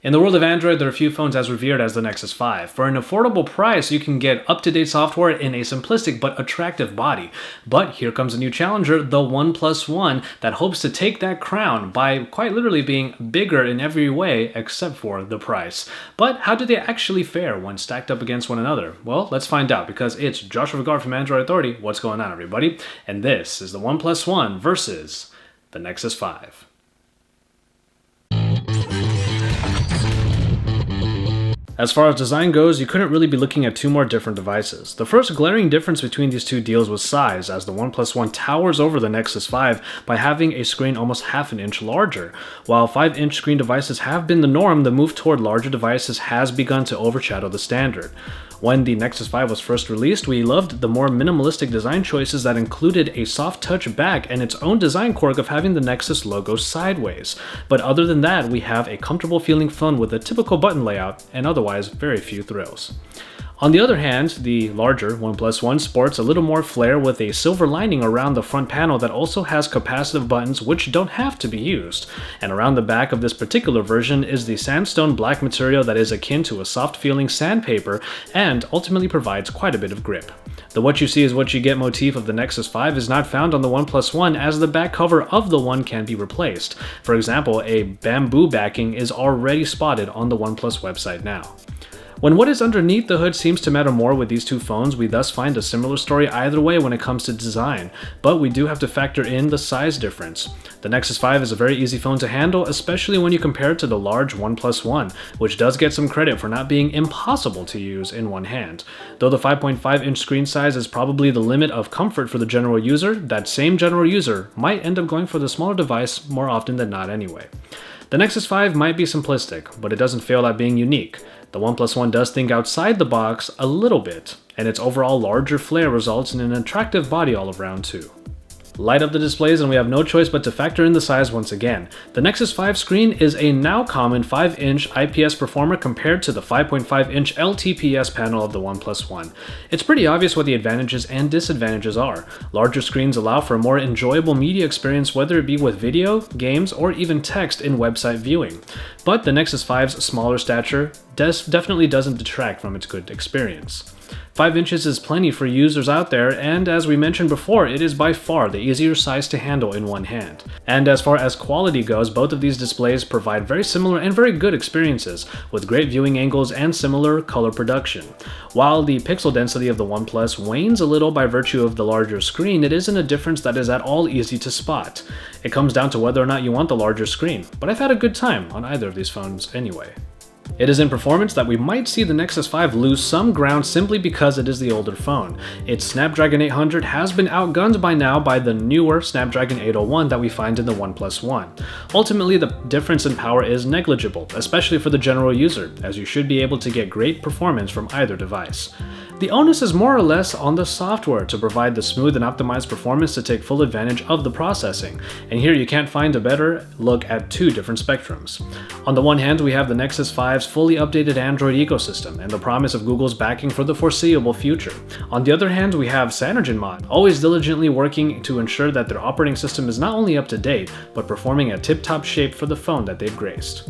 In the world of Android, there are few phones as revered as the Nexus 5. For an affordable price, you can get up-to-date software in a simplistic but attractive body. But here comes a new challenger, the OnePlus One, that hopes to take that crown by quite literally being bigger in every way except for the price. But how do they actually fare when stacked up against one another? Well, let's find out, because it's Joshua Vergara from Android Authority. What's going on, everybody? And this is the OnePlus One versus the Nexus 5. As far as design goes, you couldn't really be looking at two more different devices. The first glaring difference between these two deals was size, as the OnePlus One towers over the Nexus 5 by having a screen almost half an inch larger. While 5-inch screen devices have been the norm, the move toward larger devices has begun to overshadow the standard. When the Nexus 5 was first released, we loved the more minimalistic design choices that included a soft touch back and its own design quirk of having the Nexus logo sideways. But other than that, we have a comfortable feeling phone with a typical button layout and otherwise very few thrills. On the other hand, the larger OnePlus One sports a little more flair with a silver lining around the front panel that also has capacitive buttons which don't have to be used. And around the back of this particular version is the sandstone black material that is akin to a soft feeling sandpaper and ultimately provides quite a bit of grip. The "what you see is what you get" motif of the Nexus 5 is not found on the OnePlus One, as the back cover of the One can be replaced. For example, a bamboo backing is already spotted on the OnePlus website now. When what is underneath the hood seems to matter more with these two phones, we thus find a similar story either way when it comes to design, but we do have to factor in the size difference. The Nexus 5 is a very easy phone to handle, especially when you compare it to the large OnePlus One, which does get some credit for not being impossible to use in one hand. Though the 5.5-inch screen size is probably the limit of comfort for the general user, that same general user might end up going for the smaller device more often than not anyway. The Nexus 5 might be simplistic, but it doesn't fail at being unique. The OnePlus One does think outside the box a little bit, and its overall larger flair results in an attractive body all around too. Light up the displays and we have no choice but to factor in the size once again. The Nexus 5 screen is a now common 5-inch IPS performer compared to the 5.5-inch LTPS panel of the OnePlus One. It's pretty obvious what the advantages and disadvantages are. Larger screens allow for a more enjoyable media experience, whether it be with video, games, or even text in website viewing. But the Nexus 5's smaller stature definitely doesn't detract from its good experience. 5 inches is plenty for users out there, and as we mentioned before, it is by far the easier size to handle in one hand. And as far as quality goes, both of these displays provide very similar and very good experiences, with great viewing angles and similar color production. While the pixel density of the OnePlus wanes a little by virtue of the larger screen, it isn't a difference that is at all easy to spot. It comes down to whether or not you want the larger screen, but I've had a good time on either of these phones anyway. It is in performance that we might see the Nexus 5 lose some ground simply because it is the older phone. Its Snapdragon 800 has been outgunned by now by the newer Snapdragon 801 that we find in the OnePlus One. Ultimately, the difference in power is negligible, especially for the general user, as you should be able to get great performance from either device. The onus is more or less on the software to provide the smooth and optimized performance to take full advantage of the processing, and here you can't find a better look at two different spectrums. On the one hand, we have the Nexus 5's fully updated Android ecosystem and the promise of Google's backing for the foreseeable future. On the other hand, we have CyanogenMod, always diligently working to ensure that their operating system is not only up to date, but performing at tip-top shape for the phone that they've graced.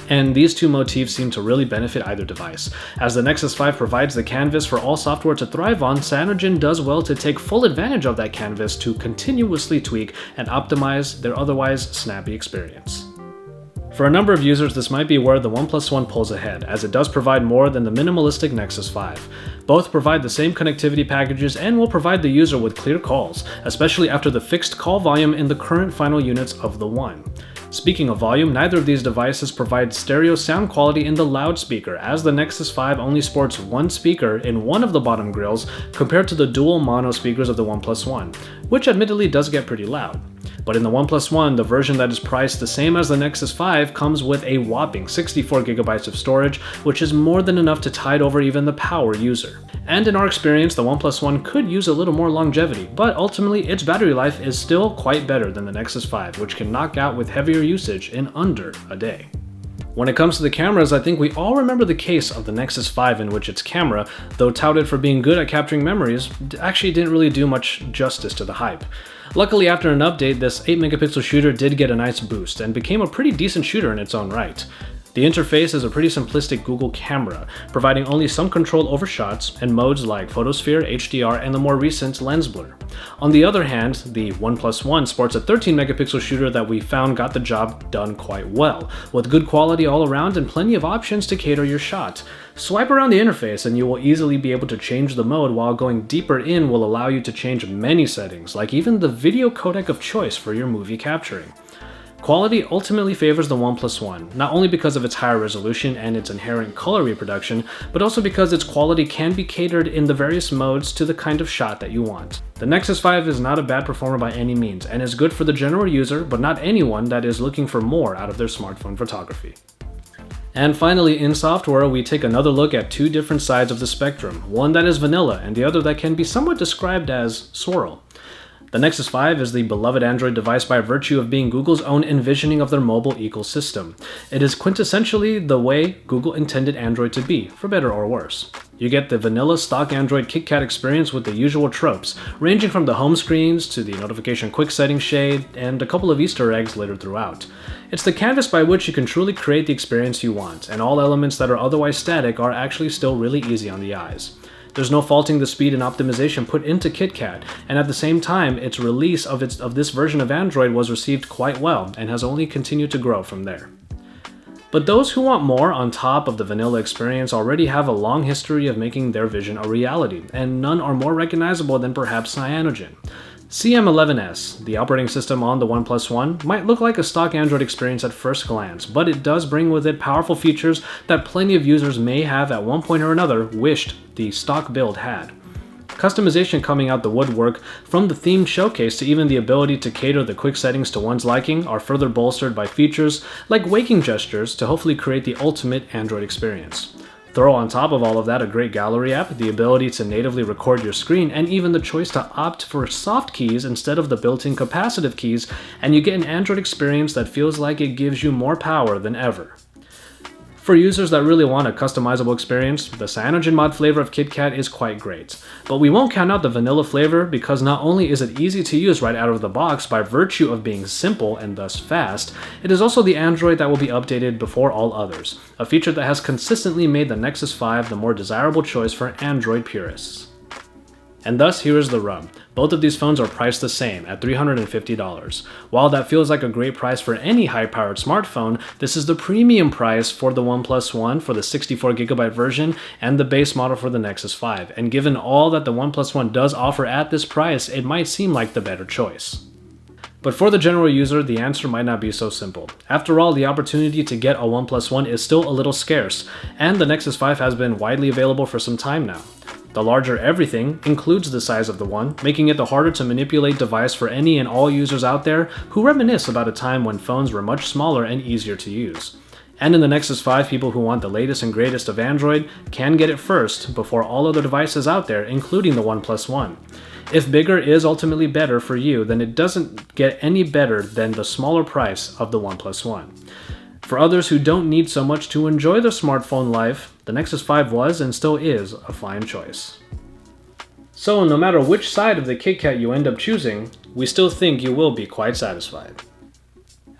And these two motifs seem to really benefit either device. As the Nexus 5 provides the canvas for all software to thrive on, Cyanogen does well to take full advantage of that canvas to continuously tweak and optimize their otherwise snappy experience. For a number of users, this might be where the OnePlus One pulls ahead, as it does provide more than the minimalistic Nexus 5. Both provide the same connectivity packages and will provide the user with clear calls, especially after the fixed call volume in the current final units of the One. Speaking of volume, neither of these devices provide stereo sound quality in the loudspeaker, as the Nexus 5 only sports one speaker in one of the bottom grills compared to the dual mono speakers of the OnePlus One, which admittedly does get pretty loud. But in the OnePlus One, the version that is priced the same as the Nexus 5 comes with a whopping 64GB of storage, which is more than enough to tide over even the power user. And in our experience, the OnePlus One could use a little more longevity, but ultimately its battery life is still quite better than the Nexus 5, which can knock out with heavier usage in under a day. When it comes to the cameras, I think we all remember the case of the Nexus 5 in which its camera, though touted for being good at capturing memories, actually didn't really do much justice to the hype. Luckily, after an update, this 8-megapixel shooter did get a nice boost and became a pretty decent shooter in its own right. The interface is a pretty simplistic Google camera, providing only some control over shots and modes like photosphere, HDR, and the more recent lens blur. On the other hand, the OnePlus One sports a 13 megapixel shooter that we found got the job done quite well, with good quality all around and plenty of options to cater your shot. Swipe around the interface and you will easily be able to change the mode, while going deeper in will allow you to change many settings, like even the video codec of choice for your movie capturing. Quality ultimately favors the OnePlus One, not only because of its higher resolution and its inherent color reproduction, but also because its quality can be catered in the various modes to the kind of shot that you want. The Nexus 5 is not a bad performer by any means, and is good for the general user, but not anyone that is looking for more out of their smartphone photography. And finally, in software, we take another look at two different sides of the spectrum, one that is vanilla and the other that can be somewhat described as swirl. The Nexus 5 is the beloved Android device by virtue of being Google's own envisioning of their mobile ecosystem. It is quintessentially the way Google intended Android to be, for better or worse. You get the vanilla stock Android KitKat experience with the usual tropes, ranging from the home screens to the notification quick setting shade, and a couple of Easter eggs littered throughout. It's the canvas by which you can truly create the experience you want, and all elements that are otherwise static are actually still really easy on the eyes. There's no faulting the speed and optimization put into KitKat, and at the same time, its release of this version of Android was received quite well and has only continued to grow from there. But those who want more on top of the vanilla experience already have a long history of making their vision a reality, and none are more recognizable than perhaps Cyanogen. CM11S, the operating system on the OnePlus One, might look like a stock Android experience at first glance, but it does bring with it powerful features that plenty of users may have at one point or another wished the stock build had. Customization coming out the woodwork, from the themed showcase to even the ability to cater the quick settings to one's liking, are further bolstered by features like waking gestures to hopefully create the ultimate Android experience. Throw on top of all of that a great gallery app, the ability to natively record your screen, and even the choice to opt for soft keys instead of the built-in capacitive keys, and you get an Android experience that feels like it gives you more power than ever. For users that really want a customizable experience, the Cyanogen mod flavor of KitKat is quite great. But we won't count out the vanilla flavor, because not only is it easy to use right out of the box by virtue of being simple and thus fast, it is also the Android that will be updated before all others, a feature that has consistently made the Nexus 5 the more desirable choice for Android purists. And thus, here is the rub. Both of these phones are priced the same, at $350. While that feels like a great price for any high-powered smartphone, this is the premium price for the OnePlus One for the 64GB version and the base model for the Nexus 5. And given all that the OnePlus One does offer at this price, it might seem like the better choice. But for the general user, the answer might not be so simple. After all, the opportunity to get a OnePlus One is still a little scarce, and the Nexus 5 has been widely available for some time now. The larger everything includes the size of the One, making it the harder to manipulate device for any and all users out there who reminisce about a time when phones were much smaller and easier to use. And in the Nexus 5, people who want the latest and greatest of Android can get it first before all other devices out there, including the OnePlus One. If bigger is ultimately better for you, then it doesn't get any better than the smaller price of the OnePlus One. For others who don't need so much to enjoy their smartphone life, the Nexus 5 was and still is a fine choice. So no matter which side of the KitKat you end up choosing, we still think you will be quite satisfied.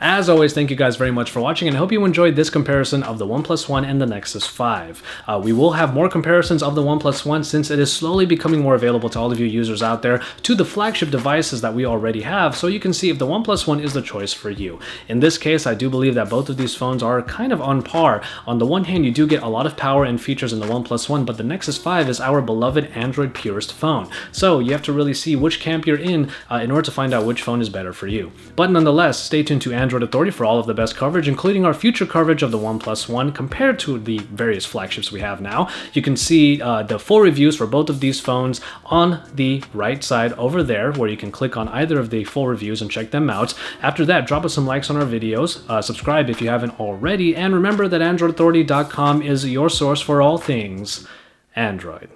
As always, thank you guys very much for watching, and I hope you enjoyed this comparison of the OnePlus One and the Nexus 5. We will have more comparisons of the OnePlus One since it is slowly becoming more available to all of you users out there, to the flagship devices that we already have, so you can see if the OnePlus One is the choice for you. In this case, I do believe that both of these phones are kind of on par. On the one hand, you do get a lot of power and features in the OnePlus One, but the Nexus 5 is our beloved Android purist phone. So you have to really see which camp you're in order to find out which phone is better for you. But nonetheless, stay tuned to Android Authority for all of the best coverage, including our future coverage of the OnePlus One compared to the various flagships we have now. You can see the full reviews for both of these phones on the right side over there, where you can click on either of the full reviews and check them out. After that, drop us some likes on our videos, subscribe if you haven't already, and remember that AndroidAuthority.com is your source for all things Android.